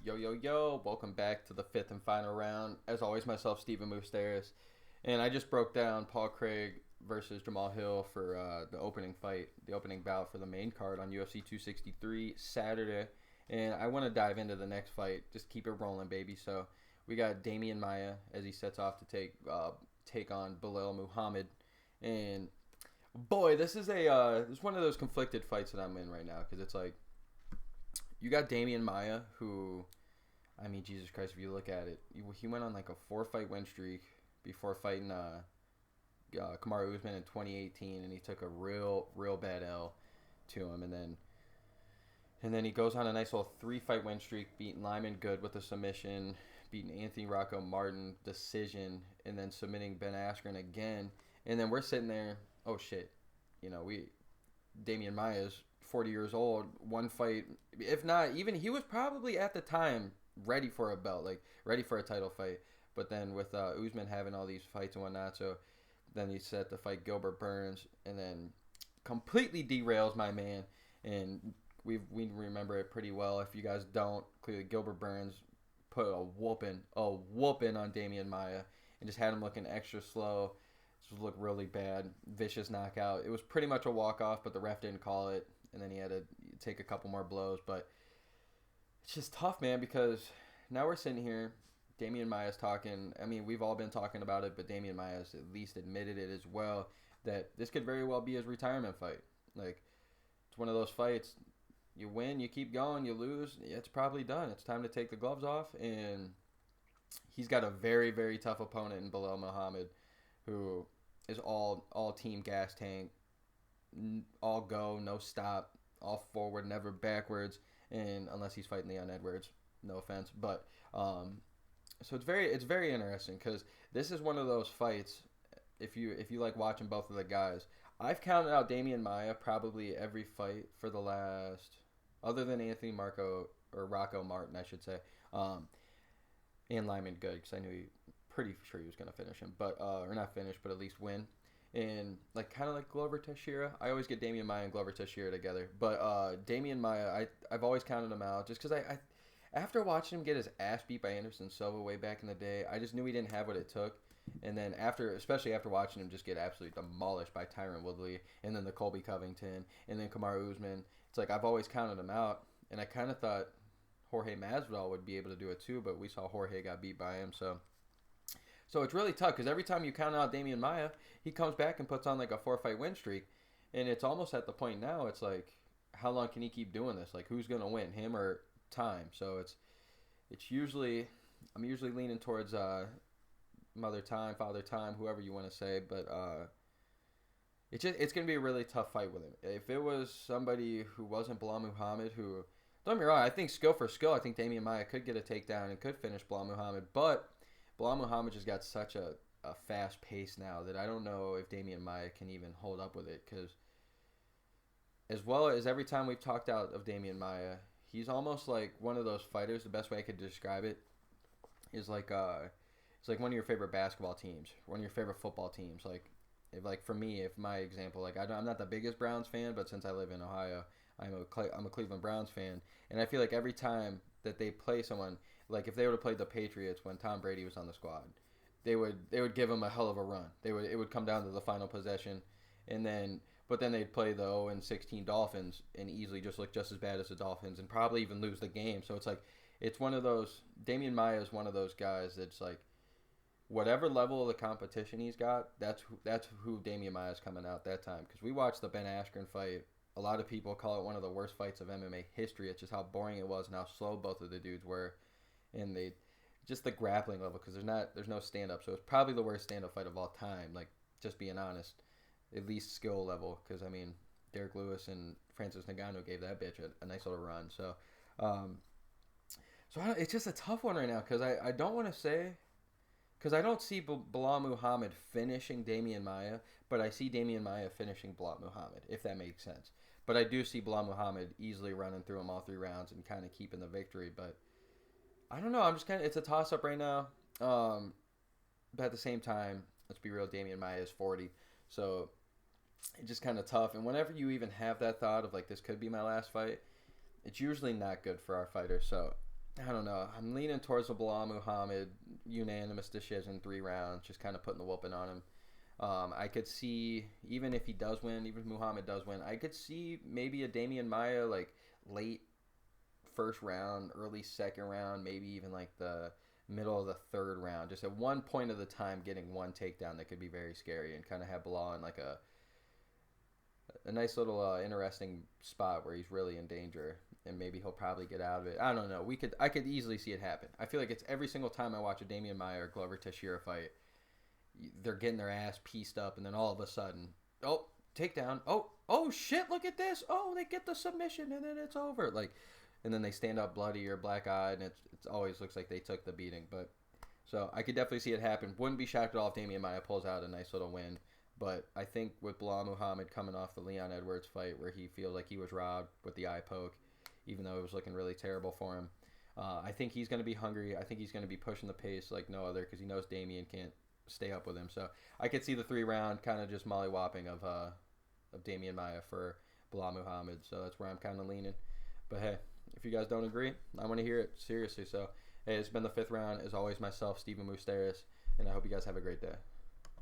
Yo, yo, yo, welcome back to the fifth and final round. As always, myself, Stephen Moustaris. And I just broke down Paul Craig versus Jamal Hill for the opening fight, the opening bout for the main card on UFC 263 Saturday. And I want to dive into the next fight, just keep it rolling, baby. So we got Demian Maia as he sets off to take on Belal Muhammad. And boy, this is one of those conflicted fights that I'm in right now because it's like, you got Demian Maia, who, I mean, Jesus Christ, if you look at it, he went on like a 4-fight win streak before fighting Kamaru Usman in 2018, and he took a real bad L to him, and then he goes on a nice little 3-fight win streak, beating Lyman Good with a submission, beating Anthony Rocco Martin decision, and then submitting Ben Askren again, and then we're sitting there, oh shit, Demian Maia's 40 years old, one fight, if not, even he was probably at the time ready for a belt, like ready for a title fight. But then with Usman having all these fights and whatnot, so then he set to fight Gilbert Burns and then completely derails my man. And we remember it pretty well. If you guys don't, clearly Gilbert Burns put a whooping on Demian Maia and just had him looking extra slow. Just looked really bad. Vicious knockout. It was pretty much a walk-off, but the ref didn't call it. And then he had to take a couple more blows. But it's just tough, man, because now we're sitting here. Demian Maia's talking. I mean, we've all been talking about it, but Demian Maia's at least admitted it as well, that this could very well be his retirement fight. Like, it's one of those fights. You win, you keep going, you lose, it's probably done. It's time to take the gloves off. And he's got a very, very tough opponent in Belal Muhammad, who is all team gas tank. All go, no stop, all forward, never backwards, and unless he's fighting Leon Edwards, no offense, but so it's very interesting because this is one of those fights. If you like watching both of the guys, I've counted out Demian Maia probably every fight for the last, other than Anthony Rocco Martin, I should say, and Lyman Good, because I knew pretty sure he was gonna finish him, but or not finish, but at least win. And like kind of like Glover Teixeira, I always get Demian Maia and Glover Teixeira together. But Demian Maia, I've always counted him out just because I after watching him get his ass beat by Anderson Silva way back in the day, I just knew he didn't have what it took. And then especially after watching him just get absolutely demolished by Tyron Woodley, and then the Colby Covington, and then Kamaru Usman, it's like I've always counted him out. And I kind of thought Jorge Masvidal would be able to do it too, but we saw Jorge got beat by him, So it's really tough because every time you count out Demian Maia, he comes back and puts on like a 4-fight win streak. And it's almost at the point now, it's like, how long can he keep doing this? Like, who's going to win, him or time? So it's usually, I'm usually leaning towards mother time, father time, whoever you want to say. But it's going to be a really tough fight with him. If it was somebody who wasn't Belal Muhammad, who, don't get me wrong, I think skill for skill, I think Demian Maia could get a takedown and could finish Belal Muhammad. But Belal Muhammad just got such a fast pace now that I don't know if Demian Maia can even hold up with it, because as well as every time we've talked out of Demian Maia, he's almost like one of those fighters. The best way I could describe it is like it's like one of your favorite basketball teams, one of your favorite football teams. Like for me, if my example, like I'm not the biggest Browns fan, but since I live in Ohio, I'm a Cleveland Browns fan, and I feel like every time that they play someone, like if they would have played the Patriots when Tom Brady was on the squad, they would give him a hell of a run. It would come down to the final possession, but then they'd play the 0-16 Dolphins and easily just look just as bad as the Dolphins and probably even lose the game. So it's like, it's one of those, Demian Maia is one of those guys that's like, whatever level of the competition he's got, that's who Demian Maia is coming out that time. Because we watched the Ben Askren fight. A lot of people call it one of the worst fights of MMA history. It's just how boring it was and how slow both of the dudes were. And just the grappling level, because there's no stand-up. So it's probably the worst stand-up fight of all time, like, just being honest. At least skill level, because, I mean, Derek Lewis and Francis Ngannou gave that bitch a nice little run. So it's just a tough one right now, because I don't want to say, because I don't see Belal Muhammad finishing Demian Maia, but I see Demian Maia finishing Belal Muhammad, if that makes sense. But I do see Belal Muhammad easily running through him all 3 rounds and kind of keeping the victory, but I don't know. I'm just kind of, it's a toss-up right now. But at the same time, let's be real, Demian Maia is 40. So it's just kind of tough. And whenever you even have that thought of, like, this could be my last fight, it's usually not good for our fighters. So I don't know. I'm leaning towards the Belal Muhammad unanimous decision, 3 rounds, just kind of putting the whooping on him. I could see, even if he does win, even if Muhammad does win, I could see maybe a Demian Maia, like, late first round, early second round, maybe even, like, the middle of the third round. Just at one point of the time getting one takedown that could be very scary and kind of have Belal in, like, a nice little interesting spot where he's really in danger, and maybe he'll probably get out of it. I don't know. I could easily see it happen. I feel like it's every single time I watch a Demian Maia or Glover Teixeira fight, they're getting their ass pieced up, and then all of a sudden, oh, takedown. Oh shit, look at this. Oh, they get the submission, and then it's over. Like, and then they stand up bloody or black eyed, and it always looks like they took the beating. But so I could definitely see it happen. Wouldn't be shocked at all if Demian Maia pulls out a nice little win. But I think with Belal Muhammad coming off the Leon Edwards fight where he feels like he was robbed with the eye poke, even though it was looking really terrible for him, I think he's going to be hungry. I think he's going to be pushing the pace like no other because he knows Damian can't stay up with him. So I could see the 3 round kind of just mollywhopping of Demian Maia for Belal Muhammad. So that's where I'm kind of leaning. But hey, if you guys don't agree, I want to hear it seriously. So hey, it's been the 5th round. As always, myself, Stephen Moustaris, and I hope you guys have a great day.